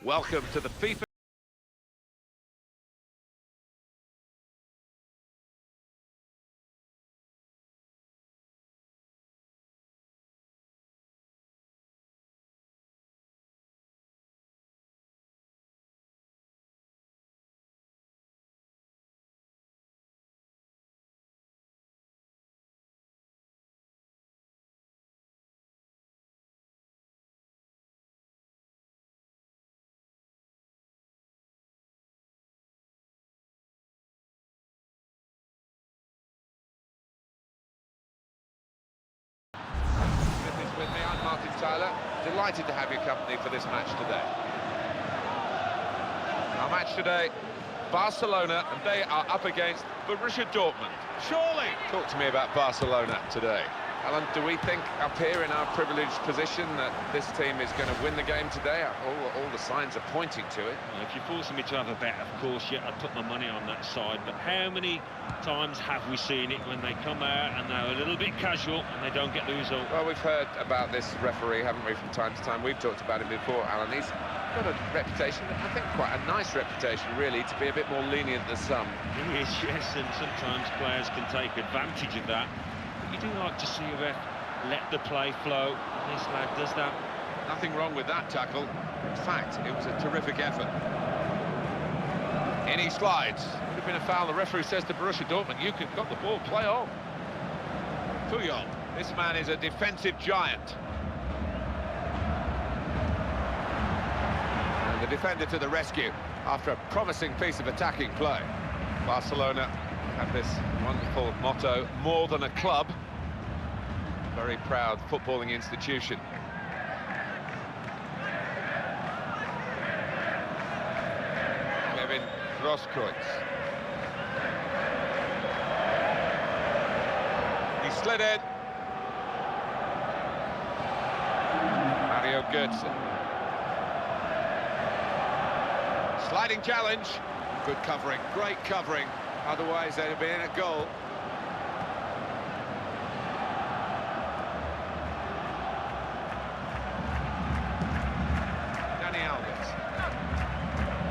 Welcome to the FIFA. With me, I'm Martin Tyler. Delighted to have your company for this match today. Our match today, Barcelona, and they are up against Borussia Dortmund. Surely! Talk to me about Barcelona today. Alan, do we think up here in our privileged position that this team is going to win the game today? All the signs are pointing to it. Well, if you're forcing me to have a bet, of course, yeah, I'd put my money on that side. But how many times have we seen it when they come out and they're a little bit casual and they don't get the result? Well, we've heard about this referee, haven't we, from time to time. We've talked about him before, Alan. He's got a reputation, I think quite a nice reputation, really, to be a bit more lenient than some. He is, yes, and sometimes players can take advantage of that. But you do like to see a ref let the play flow, and this lad does that. Nothing wrong with that tackle. In fact, it was a terrific effort. In he slides. Would have been a foul. The referee says to Borussia Dortmund, you can got the ball, play on. Puyol. This man is a defensive giant. And the defender to the rescue after a promising piece of attacking play. Barcelona have this wonderful motto, more than a club. Very proud footballing institution. Kevin Grosskreutz. He slid in. Mario Götze. Sliding challenge. Good covering, great covering. Otherwise, they'd have been in a goal.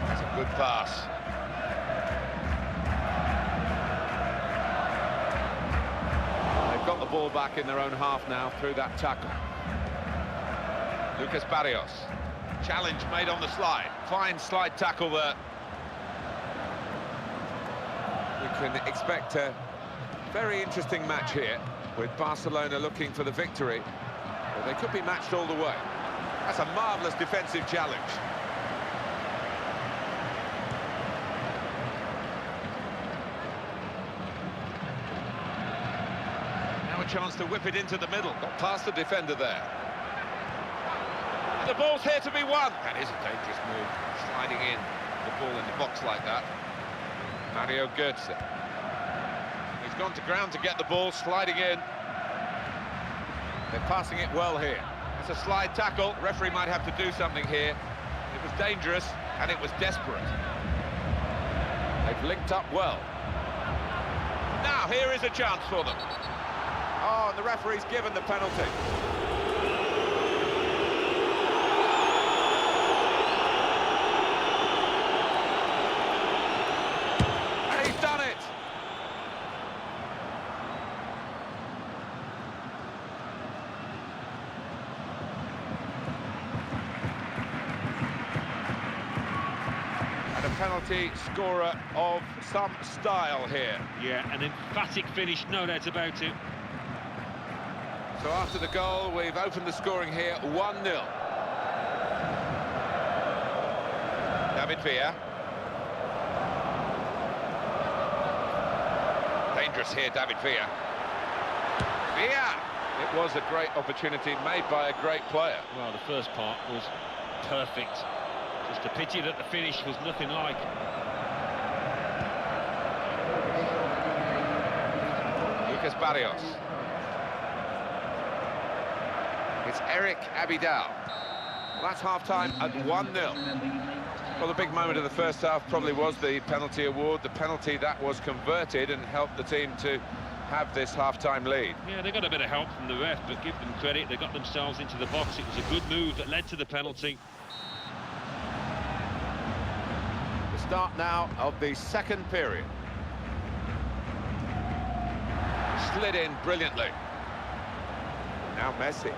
That's a good pass. They've got the ball back in their own half now through that tackle. Lucas Barrios. Challenge made on the slide. Fine slide tackle there. We can expect a very interesting match here, with Barcelona looking for the victory. But they could be matched all the way. That's a marvellous defensive challenge. Now a chance to whip it into the middle. Got past the defender there. And the ball's here to be won. That is a dangerous move, sliding in the ball in the box like that. Mario Götze. He's gone to ground to get the ball, sliding in. They're passing it well here. It's a slide tackle. Referee might have to do something here. It was dangerous and it was desperate. They've linked up well. Now here is a chance for them. Oh, and the referee's given the penalty. And he's done it. Penalty scorer of some style here. Yeah, an emphatic finish, no doubt about it. So after the goal, we've opened the scoring here, 1-0. David Villa. Dangerous here, David Villa. Villa! It was a great opportunity made by a great player. Well, the first part was perfect. Just a pity that the finish was nothing like. Lucas Barrios. It's Eric Abidal. That's half-time at 1-0. Well, the big moment of the first half probably was the penalty award, the penalty that was converted and helped the team to have this half-time lead. Yeah, they got a bit of help from the ref, but give them credit, they got themselves into the box. It was a good move that led to the penalty. Start now of the second period. Slid in brilliantly. Now Messi.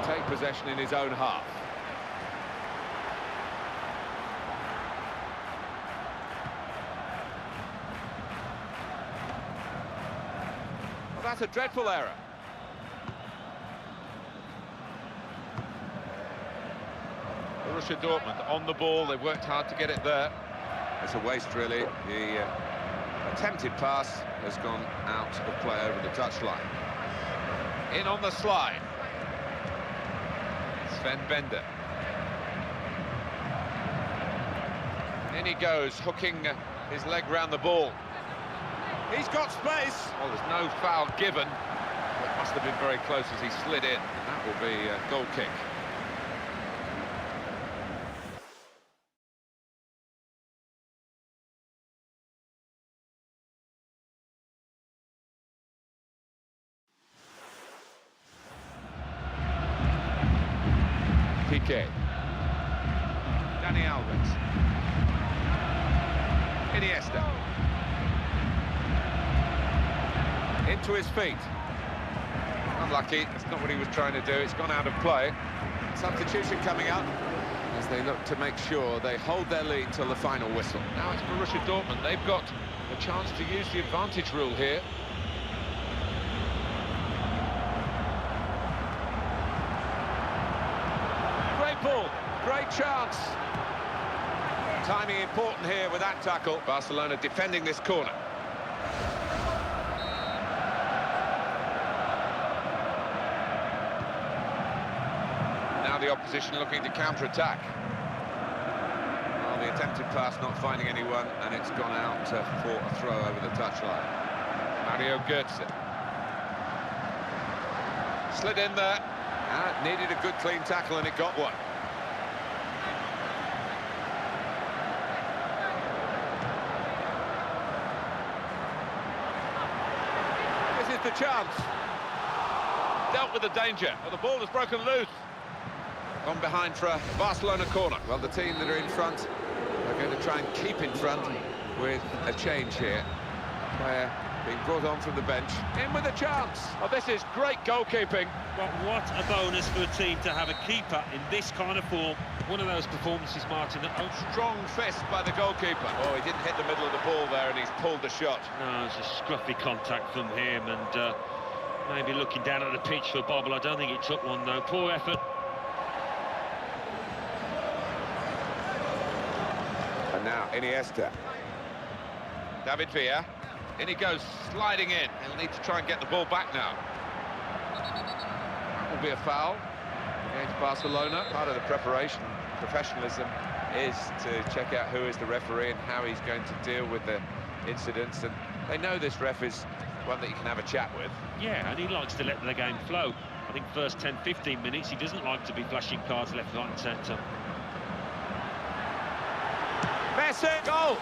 Take possession in his own half. Well, that's a dreadful error. Borussia Dortmund on the ball, they've worked hard to get it there. It's a waste, really. The attempted pass has gone out of play over the touchline. In on the slide. Sven Bender. In he goes, hooking his leg round the ball. He's got space. Well, there's no foul given. It must have been very close as he slid in. That will be a goal kick. Piqué. Dani Alves. Iniesta. Into his feet. Unlucky, that's not what he was trying to do, it's gone out of play. Substitution coming up as they look to make sure they hold their lead till the final whistle. Now it's Borussia Dortmund, they've got a chance to use the advantage rule here. Ball, great chance. Timing important here with that tackle. Barcelona defending this corner. Now the opposition looking to counter-attack. Well, the attempted pass not finding anyone, and it's gone out for a throw over the touchline. Mario Götze. Slid in there. Needed a good clean tackle, and it got one. The chance. Dealt with the danger. Well, the ball has broken loose. Gone behind for a Barcelona corner. Well, the team that are in front are going to try and keep in front with a change here. Player being brought on from the bench. In with a chance. Oh, this is great goalkeeping. But what a bonus for a team to have a keeper in this kind of form. One of those performances, Martin. Strong fist by the goalkeeper. Oh, he didn't hit the middle of the ball there, and he's pulled the shot. No, it's a scruffy contact from him, and maybe looking down at the pitch for Bobble. I don't think he took one, though. Poor effort. And now Iniesta. David Villa. In he goes, sliding in. He'll need to try and get the ball back now. That will be a foul against Barcelona. Part of the preparation, professionalism, is to check out who is the referee and how he's going to deal with the incidents. And they know this ref is one that you can have a chat with. Yeah, and he likes to let the game flow. I think first 10-15 minutes, he doesn't like to be flashing cards left, right and centre. Messi, goal!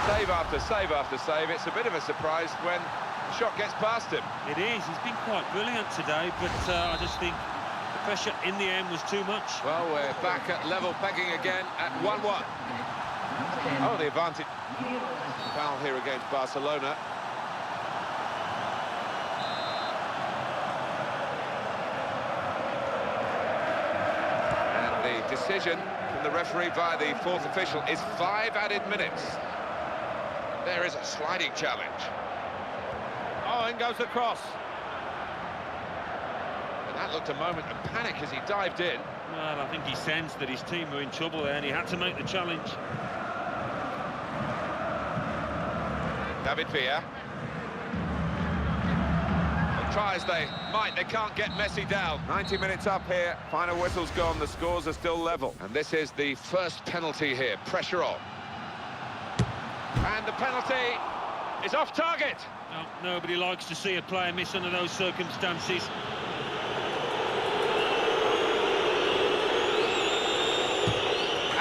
Save after save after save. It's a bit of a surprise when the shot gets past him. It is. He's been quite brilliant today, but I just think the pressure in the end was too much. Well, we're back at level pegging again at 1-1. Oh, the advantage. Foul here against Barcelona. And the decision from the referee by the fourth official is 5 added minutes. There is a sliding challenge. Oh, in goes the cross. And that looked a moment of panic as he dived in. Well, I think he sensed that his team were in trouble there and he had to make the challenge. David Villa. Well, try as they might, they can't get Messi down. 90 minutes up here, final whistle's gone, the scores are still level. And this is the first penalty here, pressure on. And the penalty is off target. No, nobody likes to see a player miss under those circumstances.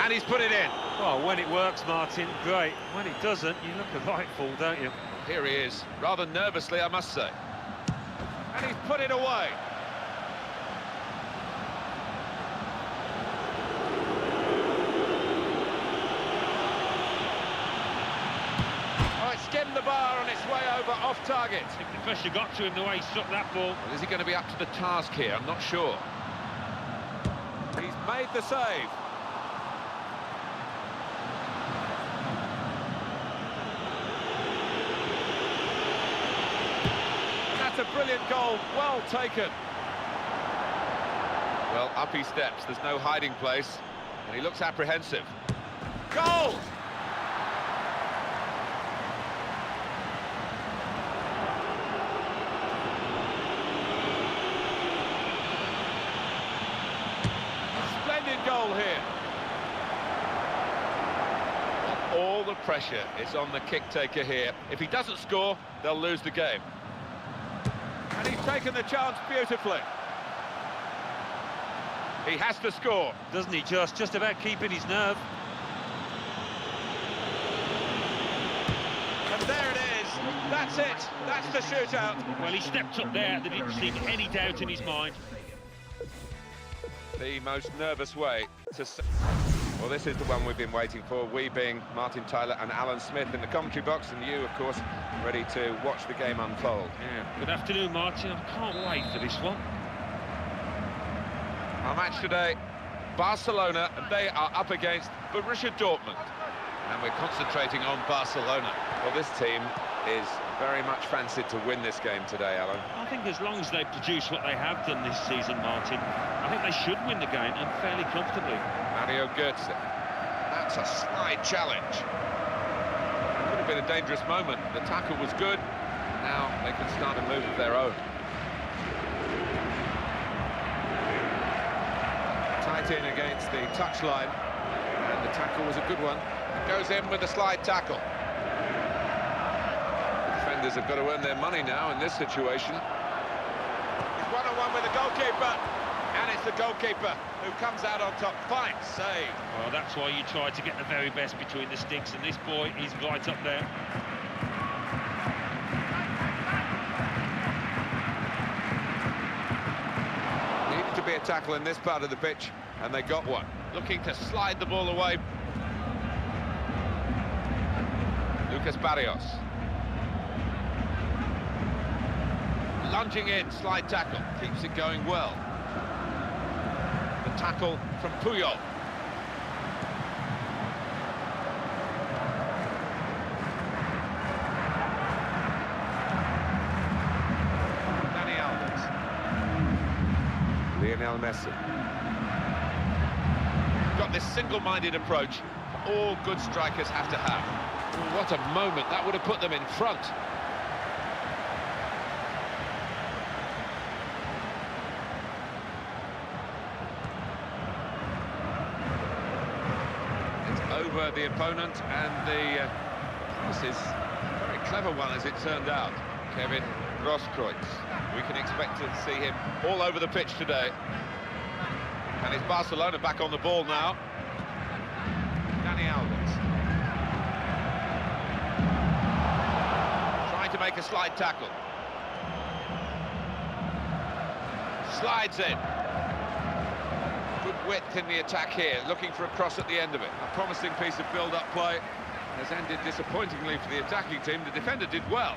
And he's put it in. Well, when it works, Martin, great. When it doesn't, you look a right fool, don't you? Here he is, rather nervously, I must say. And he's put it away. Oh, it skimmed the bar on its way over, off target. I think the pressure got to him the way he struck that ball. Well, is he going to be up to the task here? I'm not sure. He's made the save. That's a brilliant goal, well taken. Well, up he steps, there's no hiding place, and he looks apprehensive. Goal! Splendid goal here. All the pressure is on the kick-taker here. If he doesn't score, they'll lose the game. And he's taken the chance beautifully. He has to score. Doesn't he just about keeping his nerve. And there it is. That's it. That's the shootout. Well, he stepped up there. There didn't seem any doubt in his mind. The most nervous way to... Well, this is the one we've been waiting for, we being Martin Tyler and Alan Smith in the commentary box, and you, of course, ready to watch the game unfold. Yeah. Good afternoon, Martin. I can't wait for this one. Our match today, Barcelona, and they are up against Borussia Dortmund. And we're concentrating on Barcelona. Well, this team is very much fancied to win this game today, Alan. I think as long as they produce what they have done this season, Martin, I think they should win the game, and fairly comfortably. Mario Götze. That's a slide challenge. Could have been a dangerous moment. The tackle was good. Now they can start a move of their own. Tight in against the touchline. And the tackle was a good one. It goes in with a slide tackle. The defenders have got to earn their money now in this situation. He's one-on-one with the goalkeeper. And it's the goalkeeper who comes out on top. Fine save. Well, that's why you try to get the very best between the sticks, and this boy is right up there. Needed to be a tackle in this part of the pitch, and they got one. Looking to slide the ball away. Lucas Barrios. Lunging in, slide tackle. Keeps it going well. The tackle from Puyol. Dani Alves. Lionel Messi. Got this single-minded approach all good strikers have to have. Oh, what a moment, that would have put them in front. Over the opponent, and the this is a very clever one as it turned out. Kevin Grosskreutz. We can expect to see him all over the pitch today. And it's Barcelona back on the ball now. Dani Alves. Trying to make a slide tackle. Slides in. Good width in the attack here, looking for a cross at the end of it. A promising piece of build-up play has ended disappointingly for the attacking team. The defender did well.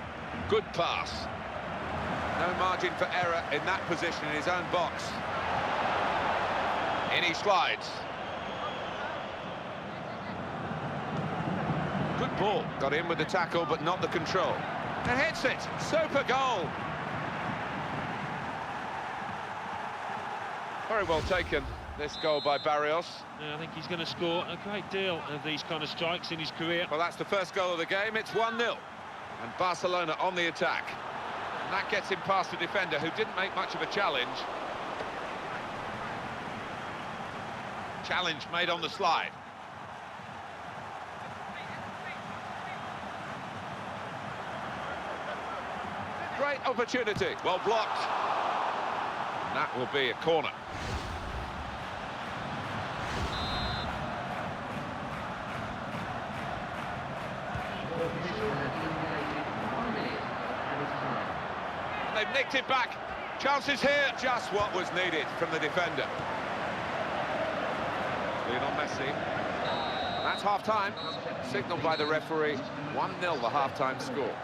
Good pass. No margin for error in that position in his own box. In he slides. Good ball. Got in with the tackle, but not the control. And hits it. Super goal. Very well taken. this goal by Barrios. Yeah, I think he's going to score a great deal of these kind of strikes in his career. Well, that's the first goal of the game. It's 1-0. And Barcelona on the attack. And that gets him past the defender, who didn't make much of a challenge. Challenge made on the slide. Great opportunity. Well blocked. And that will be a corner. They've nicked it back. Chances here. Just what was needed from the defender. Lionel Messi. And that's half-time. Signalled by the referee. 1-0 the half-time score.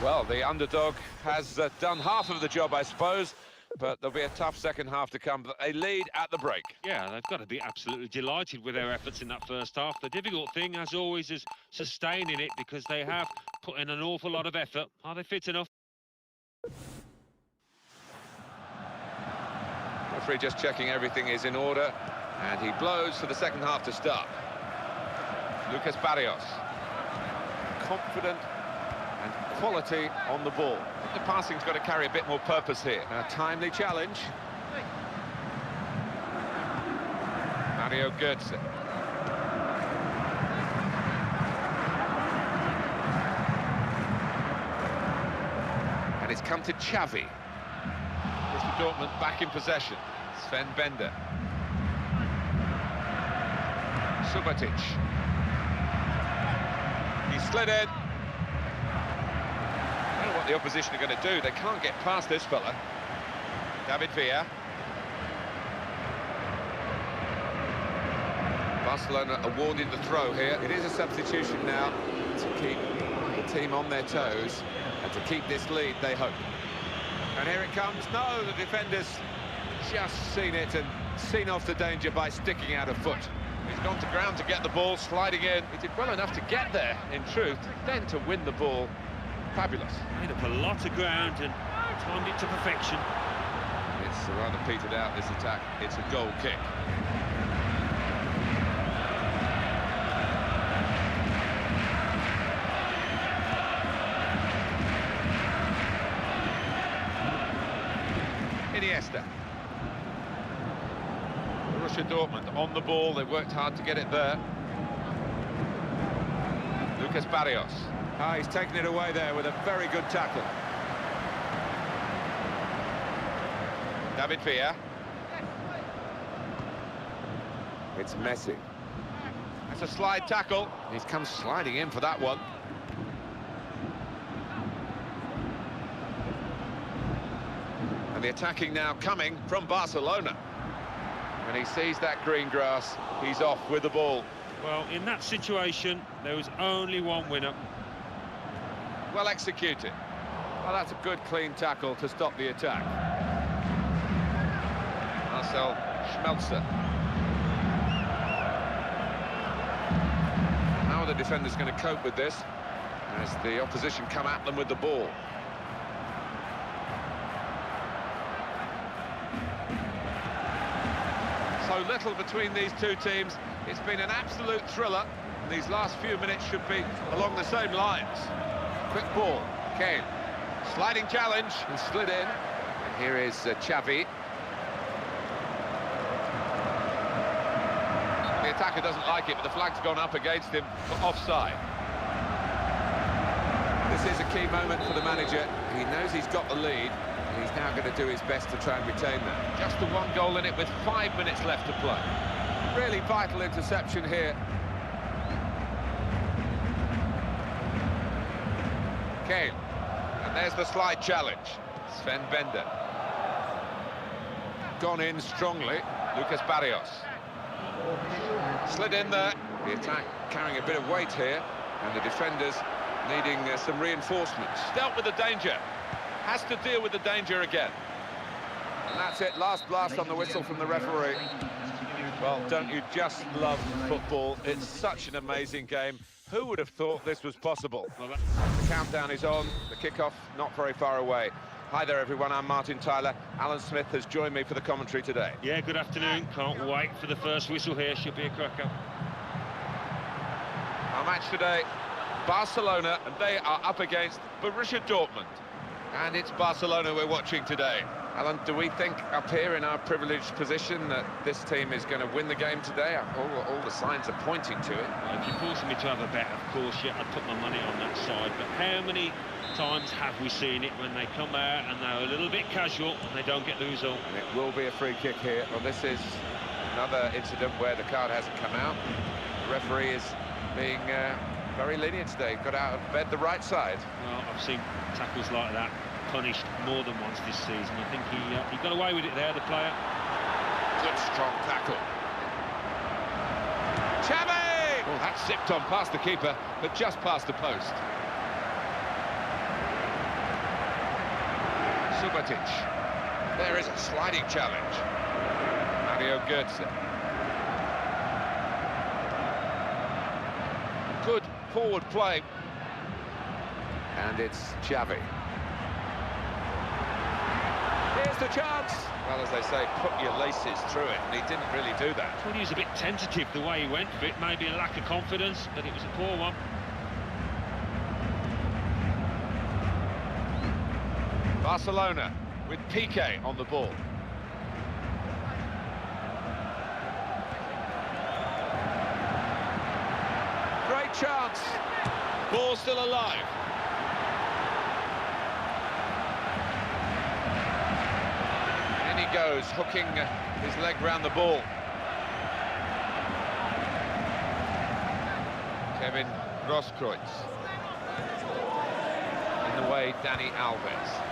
Well, the underdog has done half of the job, I suppose, but there'll be a tough second half to come. But a lead at the break. Yeah, they've got to be absolutely delighted with their efforts in that first half. The difficult thing, as always, is sustaining it, because they have put in an awful lot of effort. Are they fit enough? Referee just checking everything is in order, and he blows for the second half to start. Lucas Barrios. Confident and quality on the ball. The passing's got to carry a bit more purpose here. A timely challenge. Mario Götze. And it's come to Xavi. Borussia Dortmund back in possession. Sven Bender. Subotic. He slid in. I don't know what the opposition are going to do. They can't get past this fella. David Villa. Barcelona awarded the throw here. It is a substitution now to keep the team on their toes and to keep this lead, they hope. And here it comes. No, the defender's just seen it and seen off the danger by sticking out a foot. He's gone to ground to get the ball, sliding in. He did well enough to get there, in truth, then to win the ball. Fabulous. Made up a lot of ground and timed it to perfection. It's rather petered out, this attack. It's a goal kick. Iniesta. Borussia Dortmund on the ball. They worked hard to get it there. Lucas Barrios. Ah, he's taken it away there with a very good tackle. David Villa. It's Messi. That's a slide tackle. He's come sliding in for that one. And the attacking now coming from Barcelona. When he sees that green grass, he's off with the ball. Well, in that situation, there was only one winner. Well executed. Well, that's a good, clean tackle to stop the attack. Marcel Schmelzer. How are the defenders going to cope with this as the opposition come at them with the ball? So little between these two teams. It's been an absolute thriller. These last few minutes should be along the same lines. Quick ball, Kane. Sliding challenge and slid in. And here is Xavi. The attacker doesn't like it, but the flag's gone up against him for offside. This is a key moment for the manager. He knows he's got the lead. And he's now going to do his best to try and retain that. Just the one goal in it with 5 minutes left to play. Really vital interception here. Kane. And there's the slide challenge. Sven Bender. Gone in strongly. Lucas Barrios. Slid in there. The attack carrying a bit of weight here. And the defenders needing some reinforcements. Dealt with the danger. Has to deal with the danger again. And that's it. Last blast on the whistle from the referee. Well, don't you just love football? It's such an amazing game. Who would have thought this was possible? The countdown is on. The kickoff not very far away. Hi there, everyone. I'm Martin Tyler. Alan Smith has joined me for the commentary today. Yeah, good afternoon. Can't wait for the first whistle here. Should be a cracker. Our match today, Barcelona, and they are up against Borussia Dortmund. And it's Barcelona we're watching today. Alan, do we think up here in our privileged position that this team is going to win the game today? All the signs are pointing to it. Well, if you're forcing me to have a bet, of course, yeah, I'd put my money on that side. But how many times have we seen it when they come out and they're a little bit casual and they don't get the result? And it will be a free kick here. Well, this is another incident where the card hasn't come out. The referee is being very lenient today. Got out of bed the right side. Well, I've seen tackles like that punished more than once this season. I think he got away with it there, the player. Good strong tackle. Xavi! Well, that zipped on past the keeper, but just past the post. Subotic. There is a sliding challenge. Mario Götze. Good forward play. And it's Xavi. Here's the chance. Well, as they say, put your laces through it, and he didn't really do that. I thought he was a bit tentative the way he went for it, maybe a lack of confidence, but it was a poor one. Barcelona with Piqué on the ball. Great chance. Ball still alive. In he goes, hooking his leg round the ball. Kevin Grosskreutz. In the way, Dani Alves.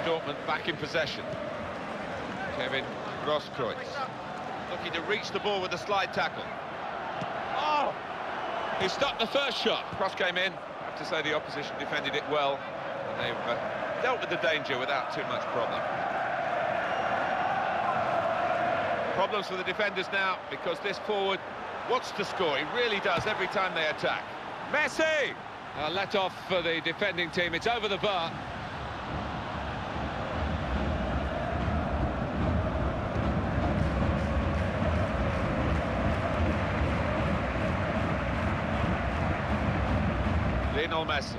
Dortmund back in possession. Kevin Grosskreutz looking to reach the ball with a slide tackle. Oh! He stopped the first shot. Cross came in. I have to say the opposition defended it well. And they've dealt with the danger without too much problem. Problems for the defenders now because this forward wants to score. He really does every time they attack. Messi! Let off for the defending team. It's over the bar. Lionel Messi.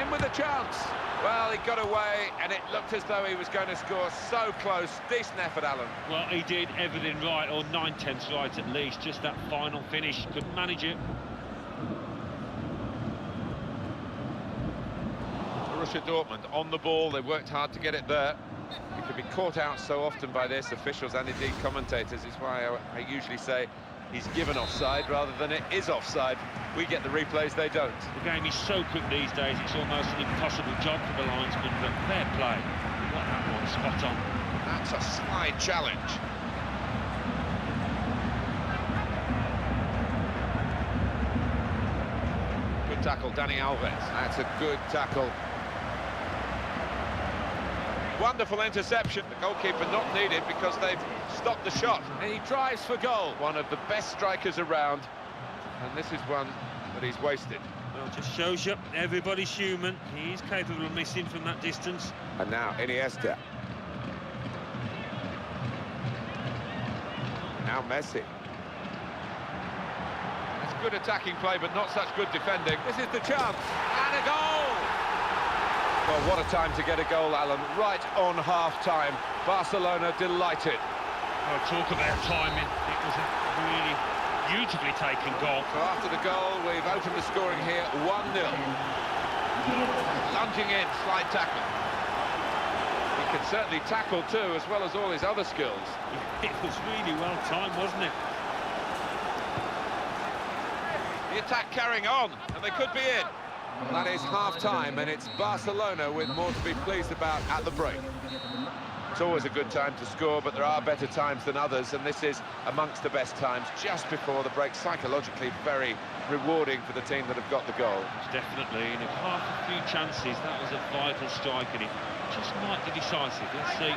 In with a chance. Well, he got away, and it looked as though he was going to score. So close. Decent effort, Alan. Well, he did everything right, or 9/10 right at least. Just that final finish. Couldn't manage it. Borussia Dortmund on the ball. They worked hard to get it there. You could be caught out so often by this, officials and indeed commentators. It's why I usually say he's given offside rather than it is offside. We get the replays, they don't. The game is so quick these days, it's almost an impossible job for the linesman, but fair play. Got that one spot on. That's a slide challenge. Good tackle, Dani Alves. That's a good tackle. Wonderful interception. The goalkeeper not needed because they've stopped the shot. And he drives for goal. One of the best strikers around. And this is one that he's wasted. Well, it just shows you everybody's human. He's capable of missing from that distance. And now Iniesta. Now Messi. That's good attacking play, but not such good defending. This is the chance. And a goal! Well, what a time to get a goal, Alan. Right on half-time. Barcelona delighted. Oh, talk about timing. It was a really beautifully taken goal. So after the goal, we've opened the scoring here, 1-0. Lunging in, slide tackle. He can certainly tackle too, as well as all his other skills. It was really well timed, wasn't it? The attack carrying on, and they could be in. That is half-time, and it's Barcelona with more to be pleased about at the break. It's always a good time to score, but there are better times than others, and this is amongst the best times just before the break. Psychologically very rewarding for the team that have got the goal. Definitely, and apart from a few chances, that was a vital strike, and it just might be decisive. Let's see.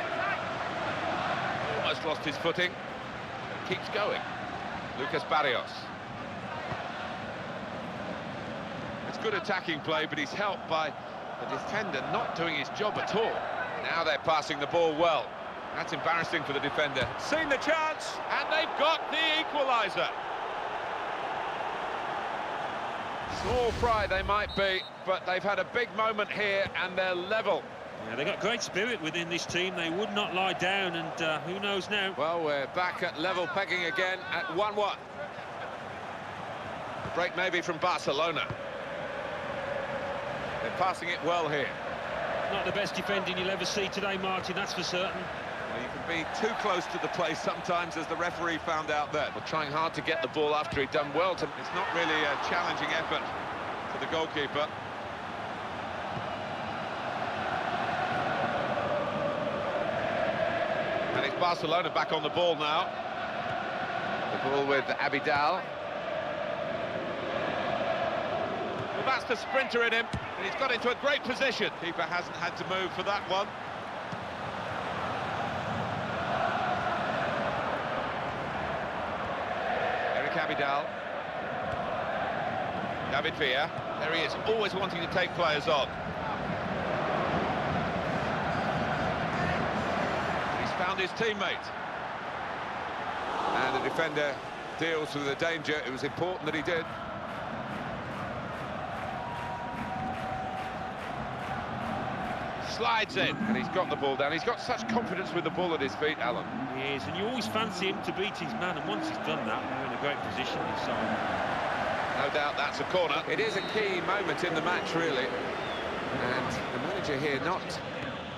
Almost lost his footing. Keeps going. Lucas Barrios. It's good attacking play, but he's helped by the defender not doing his job at all. Now they're passing the ball well. That's embarrassing for the defender. Seen the chance, and they've got the equaliser. Small fry they might be, but they've had a big moment here, and they're level. Yeah, they've got great spirit within this team. They would not lie down, and who knows now? Well, we're back at level pegging again at 1-1. The break maybe from Barcelona. They're passing it well here. Not the best defending you'll ever see today, Martin, that's for certain. Well, you can be too close to the play sometimes, as the referee found out there. Well, trying hard to get the ball after he'd done well. It's not really a challenging effort for the goalkeeper. And it's Barcelona back on the ball now. The ball with Abidal. Well, that's the sprinter in him, and he's got into a great position. Keeper hasn't had to move for that one. Abidal. David Villa. There he is, always wanting to take players on. He's found his teammate. And the defender deals with the danger. It was important that he did. Slides in, and he's got the ball down. He's got such confidence with the ball at his feet, Alan. He is, and you always fancy him to beat his man, and once he's done that, they're in a great position inside. No doubt that's a corner. It is a key moment in the match, really. And the manager here not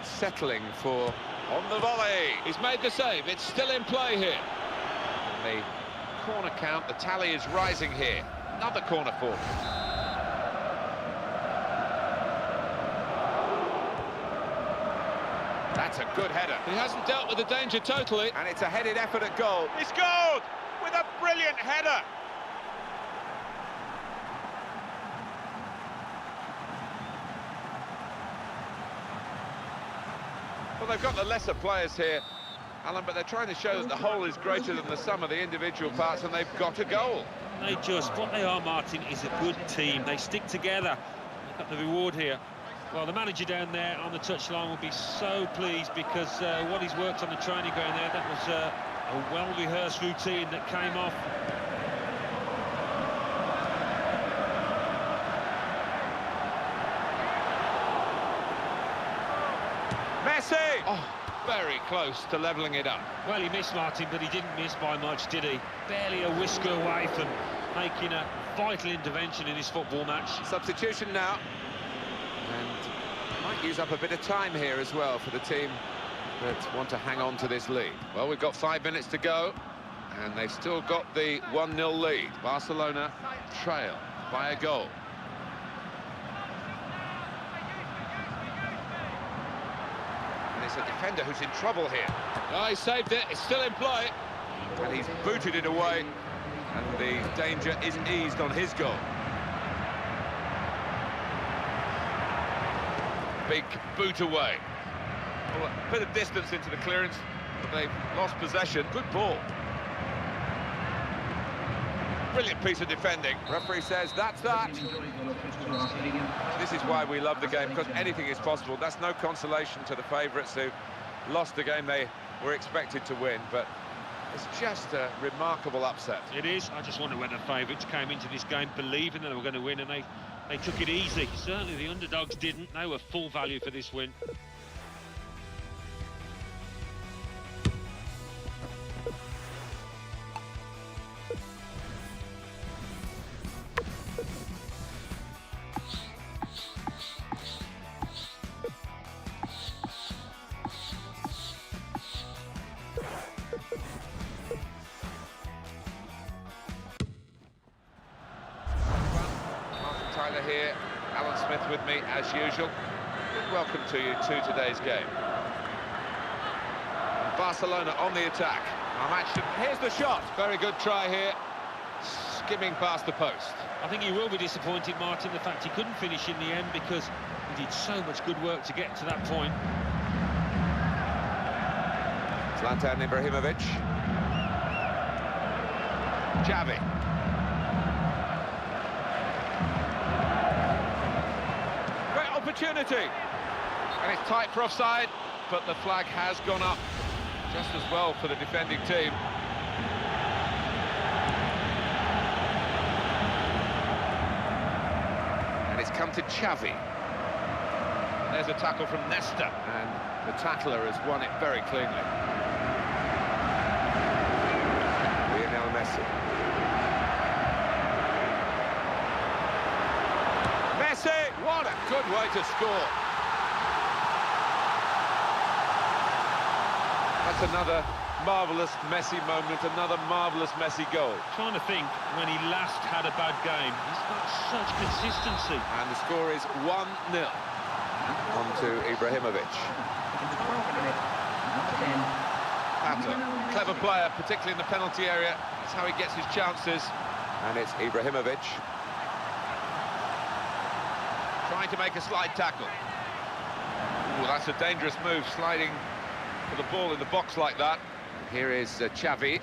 settling for... On the volley! He's made the save. It's still in play here. And the corner count, the tally is rising here. Another corner for him. That's a good header. He hasn't dealt with the danger totally. And it's a headed effort at goal. He scored with a brilliant header. Well, they've got the lesser players here, Alan, but they're trying to show that the whole is greater than the sum of the individual parts, and they've got a goal. What they are, Martin, is a good team. They stick together. They've got the reward here. Well, the manager down there on the touchline will be so pleased, because what he's worked on the training ground there, that was a well-rehearsed routine that came off. Messi! Oh, very close to levelling it up. Well, he missed, Martin, but he didn't miss by much, did he? Barely a whisker away from making a vital intervention in his football match. Substitution now. And might use up a bit of time here as well for the team that want to hang on to this lead. Well, we've got 5 minutes to go, and they've still got the 1-0 lead. Barcelona trail by a goal. And it's a defender who's in trouble here. Oh, he saved it. It's still in play. And he's booted it away, and the danger is eased on his goal. Big boot away. Well, a bit of distance into the clearance, but they've lost possession. Good ball. Brilliant piece of defending. Referee says that's that. This is why we love the game, because anything is possible. That's no consolation to the favourites who lost the game they were expected to win, but it's just a remarkable upset. It is. I just wonder whether the favourites came into this game believing that they were going to win, and they took it easy. Certainly the underdogs didn't. They were full value for this win. Tyler here, Alan Smith with me as usual. Welcome to you to today's game. Barcelona on the attack. Here's the shot. Very good try here, skimming past the post. I think he will be disappointed, Martin, the fact he couldn't finish in the end, because he did so much good work to get to that point. Zlatan Ibrahimovic. Xavi. opportunity. And it's tight for offside, but the flag has gone up just as well for the defending team. And it's come to Xavi. There's a tackle from Nesta, and the tackler has won it very cleanly. Lionel Messi. Messi! What a good way to score. That's another marvellous Messi moment, another marvellous Messi goal. Trying to think when he last had a bad game. He's got such consistency. And the score is 1-0. On to Ibrahimovic. Pato, clever player, particularly in the penalty area. That's how he gets his chances. And it's Ibrahimovic. Trying to make a slide tackle. Ooh, that's a dangerous move, sliding for the ball in the box like that. Here is Xavi.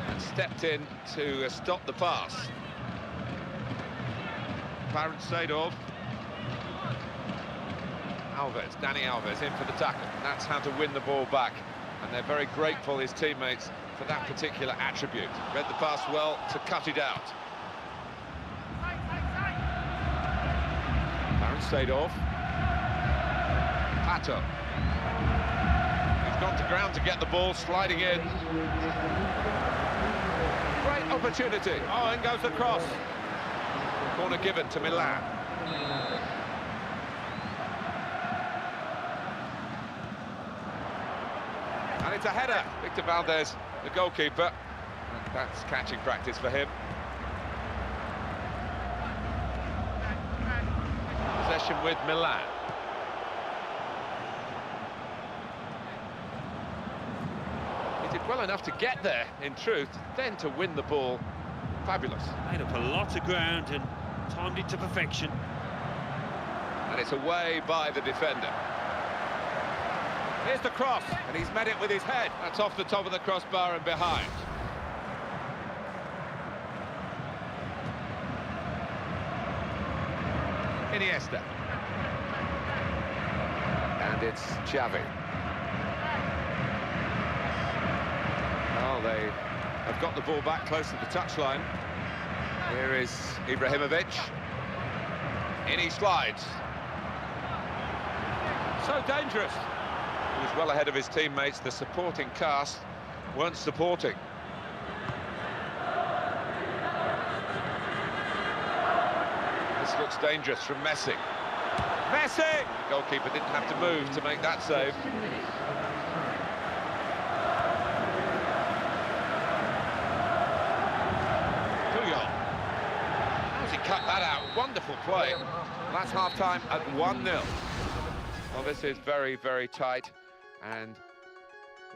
And stepped in to stop the pass. Clarence Seedorf. Alves, Dani Alves in for the tackle. That's how to win the ball back. And they're very grateful, his teammates, for that particular attribute. Read the pass well to cut it out. Clarence Seedorf. Pato. He's gone to ground to get the ball, sliding in. Great opportunity. Oh, in goes the cross. Corner given to Milan. And it's a header. Victor Valdez, the goalkeeper. And that's catching practice for him. Possession with Milan. He did well enough to get there, in truth, then to win the ball. Fabulous. Made up a lot of ground and timed it to perfection. And it's away by the defender. Here's the cross, and he's met it with his head. That's off the top of the crossbar and behind. Iniesta. And it's Xavi. Well, they have got the ball back close to the touchline. Here is Ibrahimovic. In he slides. So dangerous. He was well ahead of his teammates. The supporting cast weren't supporting. This looks dangerous from Messi. Messi! The goalkeeper didn't have to move to make that save. Cut that out. Wonderful play. That's half-time at 1-0. Well, this is very, very tight, and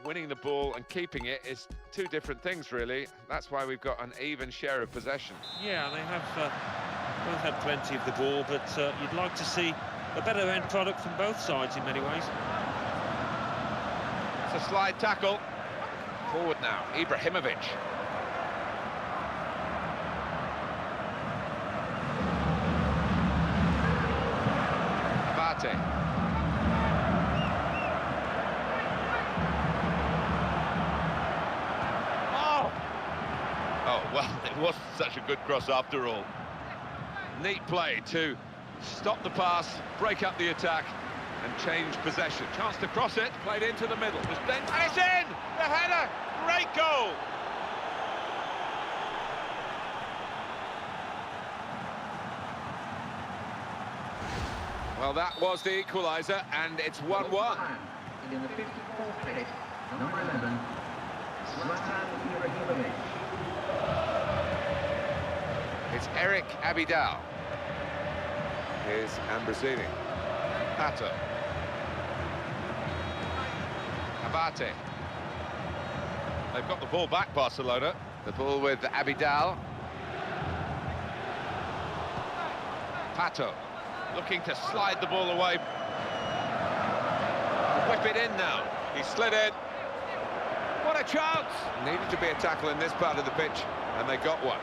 winning the ball and keeping it is two different things, really. That's why we've got an even share of possession. Yeah, they have both had plenty of the ball, but you'd like to see a better end product from both sides in many ways. It's a slide tackle. Forward now, Ibrahimovic. Oh, well, it wasn't such a good cross after all. Neat play to stop the pass, break up the attack, and change possession. Chance to cross it, played into the middle. And it's in! The header! Great goal! Well, that was the equaliser, and it's 1-1. In the 54th minute, number 11, Swagg. It's Eric Abidal. Here's Ambrosini. Pato. Abate. They've got the ball back, Barcelona. The ball with Abidal. Pato. Looking to slide the ball away. Whip it in now. He slid in. What a chance! Needed to be a tackle in this part of the pitch, and they got one.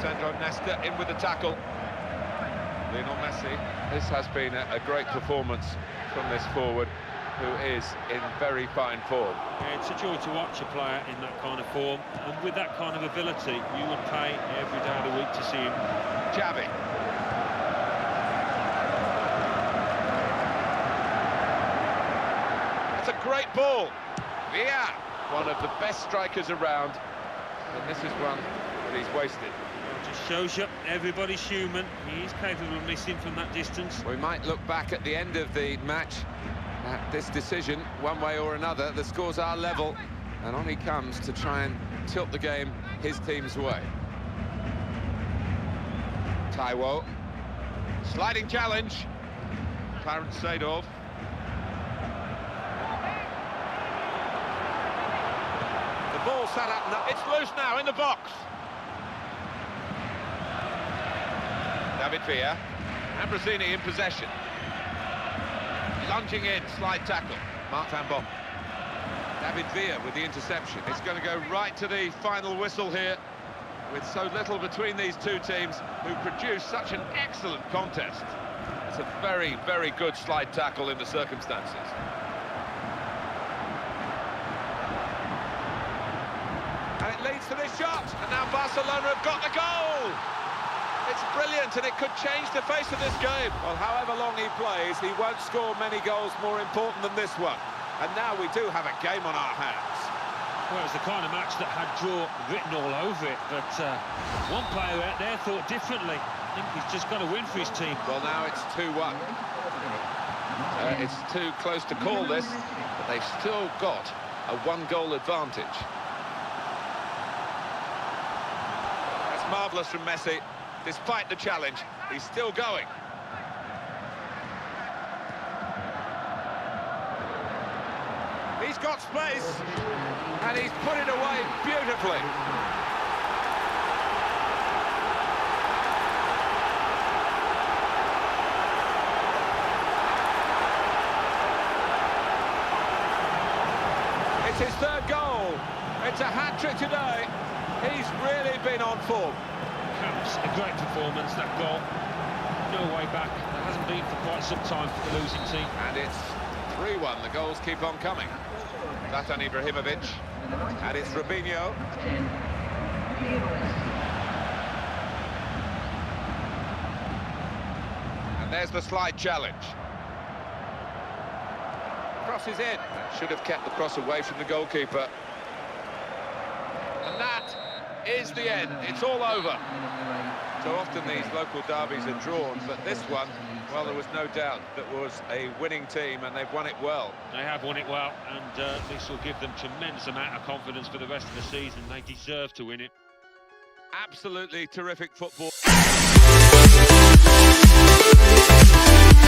Alessandro Nesta in with the tackle. Lionel Messi. This has been a great performance from this forward, who is in very fine form. Yeah, it's a joy to watch a player in that kind of form, and with that kind of ability, you would pay every day of the week to see him. Xavi. That's a great ball. Villa, one of the best strikers around, and this is one that he's wasted. Well, it just shows you everybody's human. He is capable of missing from that distance. We might look back at the end of the match at this decision, one way or another. The scores are level, and on he comes to try and tilt the game his team's way. Taiwo, sliding challenge. Clarence Seedorf. The ball set up, it's loose now in the box. David Villa, Ambrosini in possession. Lunging in, slide tackle, Mark van Bommel. David Villa with the interception. It's going to go right to the final whistle here, with so little between these two teams who produce such an excellent contest. It's a very, very good slide tackle in the circumstances. And it leads to this shot, and now Barcelona have got the goal! It's brilliant, and it could change the face of this game. Well, however long he plays, he won't score many goals more important than this one. And now we do have a game on our hands. Well, it's the kind of match that had draw written all over it, but one player out there thought differently. I think he's just got to win for his team. Well, now it's 2-1. It's too close to call this, but they've still got a one-goal advantage. That's marvellous from Messi. Despite the challenge, he's still going. He's got space, and he's put it away beautifully. It's his third goal. It's a hat-trick today. He's really been on form. Counts, a great performance, that goal. No way back. That hasn't been for quite some time for the losing team. And it's 3-1. The goals keep on coming. Zlatan Ibrahimovic. And it's Robinho. And there's the slide challenge. Cross is in. Should have kept the cross away from the goalkeeper. And that is the end. It's all over. So often these local derbies are drawn, but this one, well, there was no doubt that was a winning team, and they've won it well. They have won it well, and this will give them tremendous amount of confidence for the rest of the season. They deserve to win it. Absolutely terrific football.